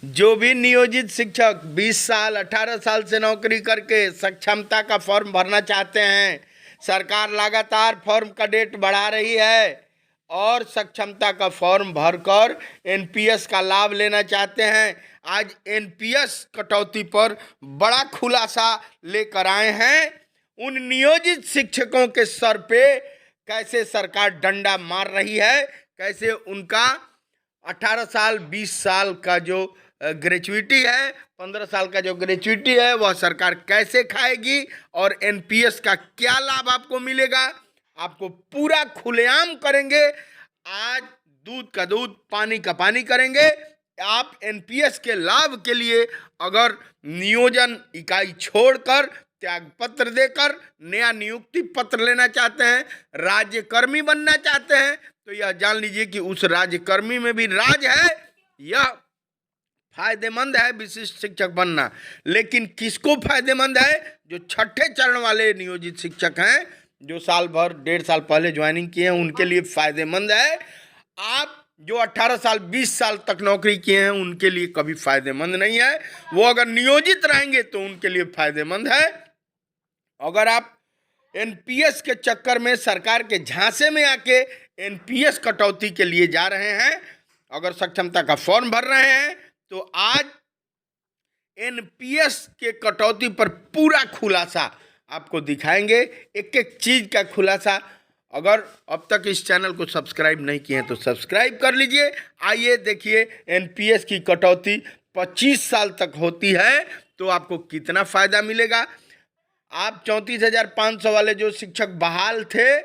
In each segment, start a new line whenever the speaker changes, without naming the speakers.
जो भी नियोजित शिक्षक 20 साल 18 साल से नौकरी करके सक्षमता का फॉर्म भरना चाहते हैं, सरकार लगातार फॉर्म का डेट बढ़ा रही है और सक्षमता का फॉर्म भरकर एनपीएस का लाभ लेना चाहते हैं। आज एनपीएस कटौती पर बड़ा खुलासा लेकर आए हैं। उन नियोजित शिक्षकों के सर पे कैसे सरकार डंडा मार रही है, कैसे उनका 18 साल 20 साल का जो ग्रेचुइटी है, 15 साल का जो ग्रेचुइटी है, वह सरकार कैसे खाएगी और एनपीएस का क्या लाभ आपको मिलेगा, आपको पूरा खुलेआम करेंगे। आज दूध का दूध पानी का पानी करेंगे। आप एनपीएस के लाभ के लिए अगर नियोजन इकाई छोड़कर त्याग पत्र देकर नया नियुक्ति पत्र लेना चाहते हैं, राज्यकर्मी बनना चाहते हैं, तो यह जान लीजिए कि उस राज्यकर्मी में भी राज है। यह फायदेमंद है विशिष्ट शिक्षक बनना, लेकिन किसको फायदेमंद है? जो छठे चरण वाले नियोजित शिक्षक हैं, जो साल भर 1.5 साल पहले ज्वाइनिंग किए हैं, उनके लिए फायदेमंद है। आप जो 18 साल 20 साल तक नौकरी किए हैं, उनके लिए कभी फायदेमंद नहीं है। वो अगर नियोजित रहेंगे तो उनके लिए फायदेमंद है। अगर आप एनपीएस के चक्कर में सरकार के झांसे में आके एनपीएस कटौती के लिए जा रहे हैं, अगर सक्षमता का फॉर्म भर रहे हैं, तो आज एनपीएस के कटौती पर पूरा खुलासा आपको दिखाएंगे, एक एक चीज का खुलासा। अगर अब तक इस चैनल को सब्सक्राइब नहीं किए हैं तो सब्सक्राइब कर लीजिए। आइए देखिए एनपीएस की कटौती 25 साल तक होती है तो आपको कितना फायदा मिलेगा। आप 34,500 वाले जो शिक्षक बहाल थे,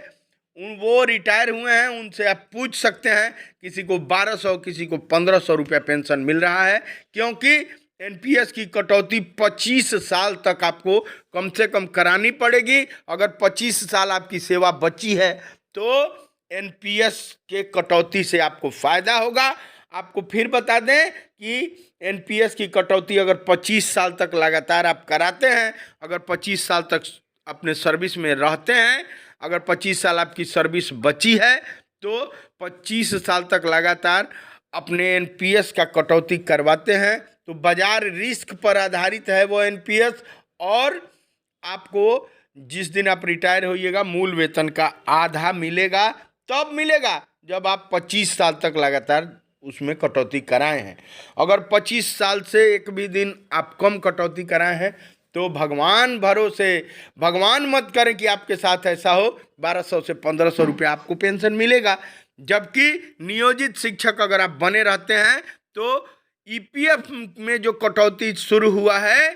वो रिटायर हुए हैं, उनसे आप पूछ सकते हैं। किसी को 1200 किसी को 1500 रुपया पेंशन मिल रहा है, क्योंकि एनपीएस की कटौती 25 साल तक आपको कम से कम करानी पड़ेगी। अगर 25 साल आपकी सेवा बची है तो एनपीएस के कटौती से आपको फायदा होगा। आपको फिर बता दें कि एनपीएस की कटौती अगर 25 साल तक लगातार आप कराते हैं, अगर 25 साल तक अपने सर्विस में रहते हैं, अगर 25 साल आपकी सर्विस बची है, तो 25 साल तक लगातार अपने एनपीएस का कटौती करवाते हैं, तो बाजार रिस्क पर आधारित है वो एनपीएस। और आपको जिस दिन आप रिटायर होइएगा मूल वेतन का आधा मिलेगा, तब मिलेगा जब आप 25 साल तक लगातार उसमें कटौती कराए हैं। अगर 25 साल से एक भी दिन आप कम कटौती कराए हैं तो भगवान भरोसे, भगवान मत करें कि आपके साथ ऐसा हो, 1200 से 1500 रुपया आपको पेंशन मिलेगा। जबकि नियोजित शिक्षक अगर आप बने रहते हैं तो ईपीएफ में जो कटौती शुरू हुआ है,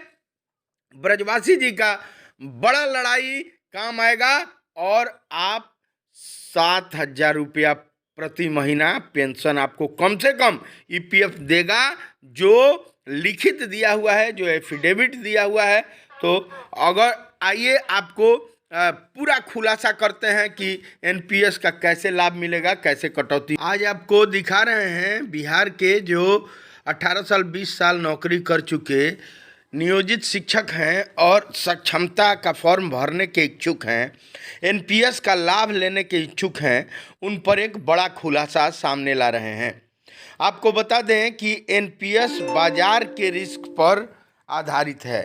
ब्रजवासी जी का बड़ा लड़ाई काम आएगा और आप 7,000 रुपया प्रति महीना पेंशन आपको कम से कम ईपीएफ देगा, जो लिखित दिया हुआ है, जो एफिडेविट दिया हुआ है। तो अगर आइए आपको पूरा खुलासा करते हैं कि एनपीएस का कैसे लाभ मिलेगा, कैसे कटौती। आज आपको दिखा रहे हैं बिहार के जो 18 साल 20 साल नौकरी कर चुके नियोजित शिक्षक हैं और सक्षमता का फॉर्म भरने के इच्छुक हैं, एनपीएस का लाभ लेने के इच्छुक हैं, उन पर एक बड़ा खुलासा सामने ला रहे हैं। आपको बता दें कि एनपीएस बाजार के रिस्क पर आधारित है,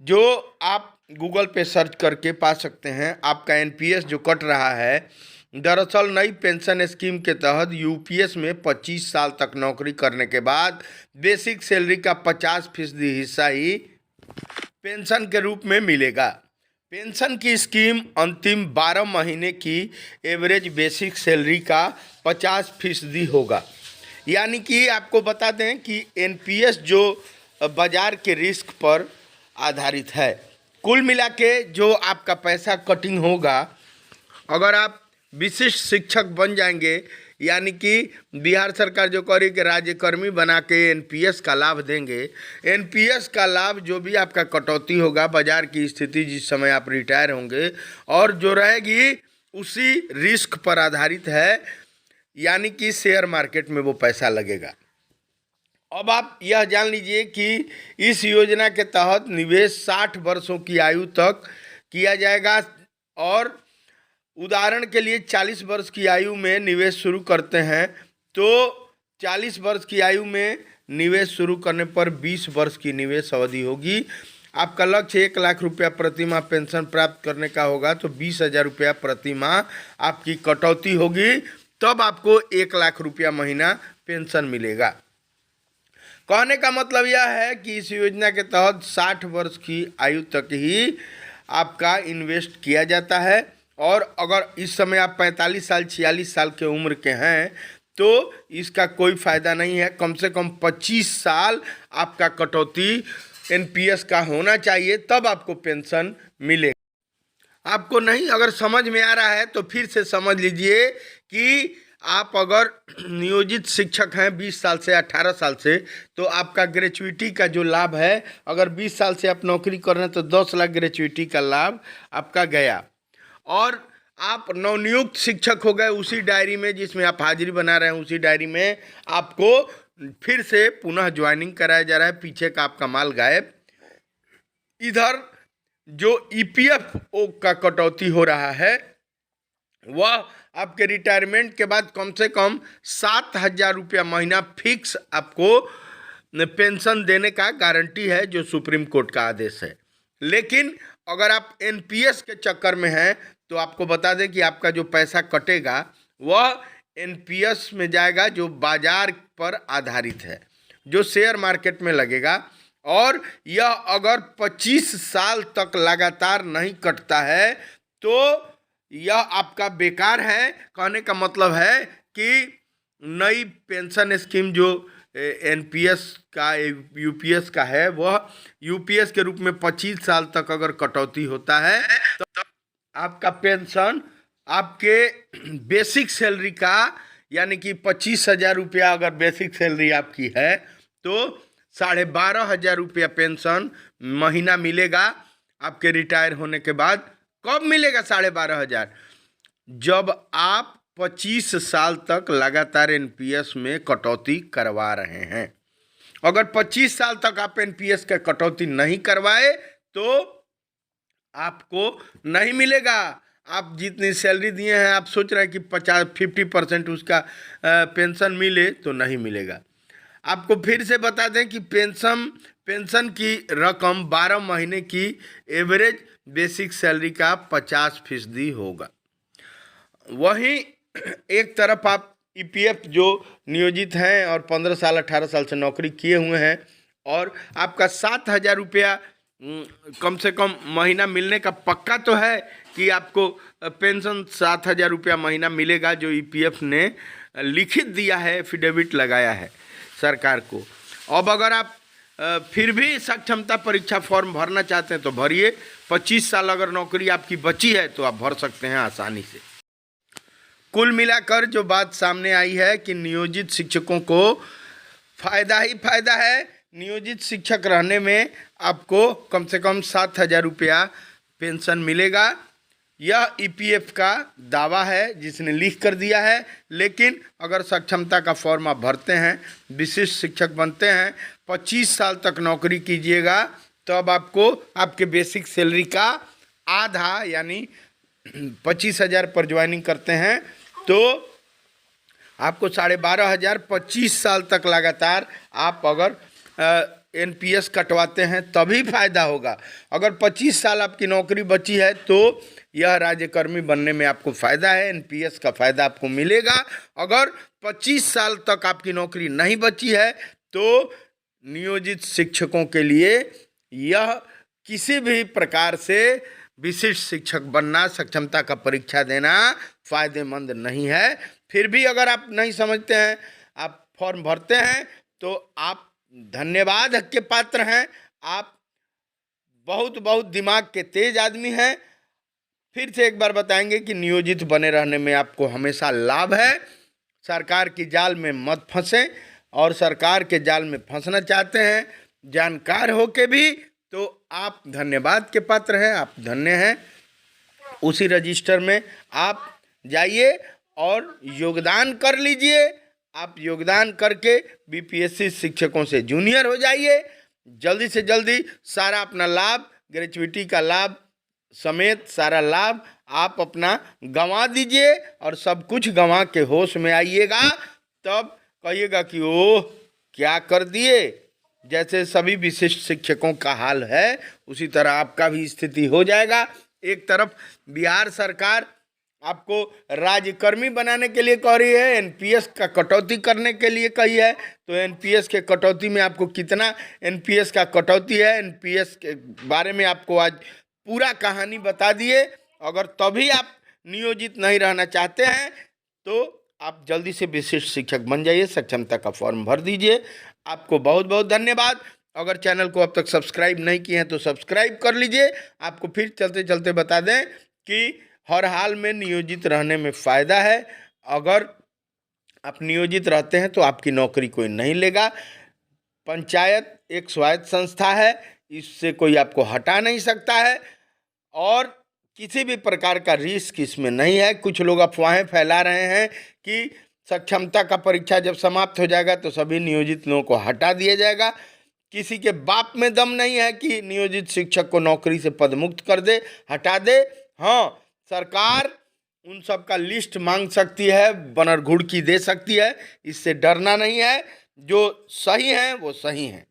जो आप गूगल पे सर्च करके पा सकते हैं। आपका एनपीएस जो कट रहा है, दरअसल नई पेंशन स्कीम के तहत यूपीएस में 25 साल तक नौकरी करने के बाद बेसिक सैलरी का 50% हिस्सा ही पेंशन के रूप में मिलेगा। पेंशन की स्कीम अंतिम 12 महीने की एवरेज बेसिक सैलरी का 50% होगा। यानी कि आपको बता दें कि एनपीएस जो बाजार के रिस्क पर आधारित है। कुल मिला के जो आपका पैसा कटिंग होगा, अगर आप विशिष्ट शिक्षक बन जाएंगे, यानी कि बिहार सरकार जो करी कि राज्यकर्मी बना के एनपीएस का लाभ देंगे, एनपीएस का लाभ जो भी आपका कटौती होगा, बाजार की स्थिति जिस समय आप रिटायर होंगे और जो रहेगी उसी रिस्क पर आधारित है, यानी कि शेयर मार्केट में वो पैसा लगेगा। अब आप यह जान लीजिए कि इस योजना के तहत निवेश 60 वर्षों की आयु तक किया जाएगा और उदाहरण के लिए 40 वर्ष की आयु में निवेश शुरू करते हैं तो 40 वर्ष की आयु में निवेश शुरू करने पर 20 वर्ष की निवेश अवधि होगी। आपका लक्ष्य 1 लाख रुपया प्रति माह पेंशन प्राप्त करने का होगा तो 20,000 रुपया प्रति माह आपकी कटौती होगी, तब आपको 1 लाख रुपया महीना पेंशन मिलेगा। कहने का मतलब यह है कि इस योजना के तहत 60 वर्ष की आयु तक ही आपका इन्वेस्ट किया जाता है, और अगर इस समय आप 45 साल 46 साल के उम्र के हैं तो इसका कोई फ़ायदा नहीं है। कम से कम 25 साल आपका कटौती एनपीएस का होना चाहिए, तब आपको पेंशन मिलेगा। आपको नहीं अगर समझ में आ रहा है तो फिर से समझ लीजिए कि आप अगर नियोजित शिक्षक हैं 20 साल से 18 साल से, तो आपका ग्रेच्युइटी का जो लाभ है, अगर 20 साल से आप नौकरी कर रहे हैं तो 10 लाख ग्रेच्युइटी का लाभ आपका गया। और आप नवनियुक्त शिक्षक हो गए उसी डायरी में जिसमें आप हाजिरी बना रहे हैं, उसी डायरी में आपको फिर से पुनः ज्वाइनिंग कराया जा रहा है, पीछे का आपका माल गायब। इधर जो ईपीएफओ का कटौती हो रहा है वह आपके रिटायरमेंट के बाद कम से कम 7,000 रुपया महीना फिक्स आपको पेंशन देने का गारंटी है, जो सुप्रीम कोर्ट का आदेश है। लेकिन अगर आप एनपीएस के चक्कर में हैं तो आपको बता दें कि आपका जो पैसा कटेगा वह एनपीएस में जाएगा, जो बाजार पर आधारित है, जो शेयर मार्केट में लगेगा। और यह अगर 25 साल तक लगातार नहीं कटता है तो यह आपका बेकार है। कहने का मतलब है कि नई पेंशन स्कीम जो एनपीएस का यूपीएस का है, वह यूपीएस के रूप में 25 साल तक अगर कटौती होता है तो आपका पेंशन आपके बेसिक सैलरी का, यानी कि 25,000 रुपया अगर बेसिक सैलरी आपकी है तो 12,500 रुपया पेंशन महीना मिलेगा आपके रिटायर होने के बाद। कब मिलेगा 12,500? जब आप 25 साल तक लगातार एनपीएस में कटौती करवा रहे हैं। अगर 25 साल तक आप एनपीएस का कटौती नहीं करवाए तो आपको नहीं मिलेगा। आप जितनी सैलरी दिए हैं, आप सोच रहे हैं कि 50% उसका पेंशन मिले, तो नहीं मिलेगा। आपको फिर से बता दें कि पेंशन की रकम 12 महीने की एवरेज बेसिक सैलरी का 50% होगा। वहीं एक तरफ आप ईपीएफ जो नियोजित हैं और 15 साल 18 साल से नौकरी किए हुए हैं और आपका 7,000 रुपया कम से कम महीना मिलने का पक्का तो है कि आपको पेंशन 7,000 रुपया महीना मिलेगा, जो ईपीएफ ने लिखित दिया है, एफिडेविट लगाया है सरकार को। अब अगर आप फिर भी सक्षमता परीक्षा फॉर्म भरना चाहते हैं तो भरिए। 25 साल अगर नौकरी आपकी बची है तो आप भर सकते हैं आसानी से। कुल मिलाकर जो बात सामने आई है कि नियोजित शिक्षकों को फ़ायदा ही फ़ायदा है। नियोजित शिक्षक रहने में आपको कम से कम 7,000 रुपया पेंशन मिलेगा। यह ईपीएफ का दावा है जिसने लिख कर दिया है। लेकिन अगर सक्षमता का फॉर्म आप भरते हैं, विशिष्ट शिक्षक बनते हैं, 25 साल तक नौकरी कीजिएगा, तब आपको आपके बेसिक सैलरी का आधा यानी 25,000 पर ज्वाइनिंग करते हैं तो आपको 12,500 25 साल तक लगातार आप अगर एनपीएस कटवाते हैं तभी फ़ायदा होगा। अगर 25 साल आपकी नौकरी बची है तो यह राज्यकर्मी बनने में आपको फ़ायदा है, एनपीएस का फ़ायदा आपको मिलेगा। अगर 25 साल तक आपकी नौकरी नहीं बची है तो नियोजित शिक्षकों के लिए यह किसी भी प्रकार से विशिष्ट शिक्षक बनना, सक्षमता का परीक्षा देना फ़ायदेमंद नहीं है। फिर भी अगर आप नहीं समझते हैं, आप फॉर्म भरते हैं, तो आप धन्यवाद के पात्र हैं। आप बहुत बहुत दिमाग के तेज आदमी हैं। फिर से एक बार बताएंगे कि नियोजित बने रहने में आपको हमेशा लाभ है। सरकार की जाल में मत फंसें, और सरकार के जाल में फंसना चाहते हैं जानकार होके भी, तो आप धन्यवाद के पात्र हैं, आप धन्य हैं। उसी रजिस्टर में आप जाइए और योगदान कर लीजिए। आप योगदान करके बीपीएससी शिक्षकों से जूनियर हो जाइए। जल्दी से जल्दी सारा अपना लाभ, ग्रेच्युइटी का लाभ समेत सारा लाभ आप अपना गंवा दीजिए और सब कुछ गंवा के होश में आइएगा। तब कहिएगा कि ओह क्या कर दिए। जैसे सभी विशिष्ट शिक्षकों का हाल है उसी तरह आपका भी स्थिति हो जाएगा। एक तरफ बिहार सरकार आपको राज्यकर्मी बनाने के लिए कह रही है, एनपीएस का कटौती करने के लिए कही है। तो एनपीएस के कटौती में आपको कितना एनपीएस का कटौती है, एनपीएस के बारे में आपको आज पूरा कहानी बता दिए। अगर तभी आप नियोजित नहीं रहना चाहते हैं तो आप जल्दी से विशिष्ट शिक्षक बन जाइए, सक्षमता का फॉर्म भर दीजिए। आपको बहुत बहुत धन्यवाद। अगर चैनल को अब तक सब्सक्राइब नहीं किए हैं तो सब्सक्राइब कर लीजिए। आपको फिर चलते चलते बता दें कि हर हाल में नियोजित रहने में फ़ायदा है। अगर आप नियोजित रहते हैं तो आपकी नौकरी कोई नहीं लेगा। पंचायत एक स्वायत्त संस्था है, इससे कोई आपको हटा नहीं सकता है और किसी भी प्रकार का रिस्क इसमें नहीं है। कुछ लोग अफवाहें फैला रहे हैं कि सक्षमता का परीक्षा जब समाप्त हो जाएगा तो सभी नियोजित लोगों को हटा दिया जाएगा। किसी के बाप में दम नहीं है कि नियोजित शिक्षक को नौकरी से पदमुक्त कर दे, हटा दे। हाँ, सरकार उन सब का लिस्ट मांग सकती है, बनरघुड़की दे सकती है, इससे डरना नहीं है। जो सही है वो सही है।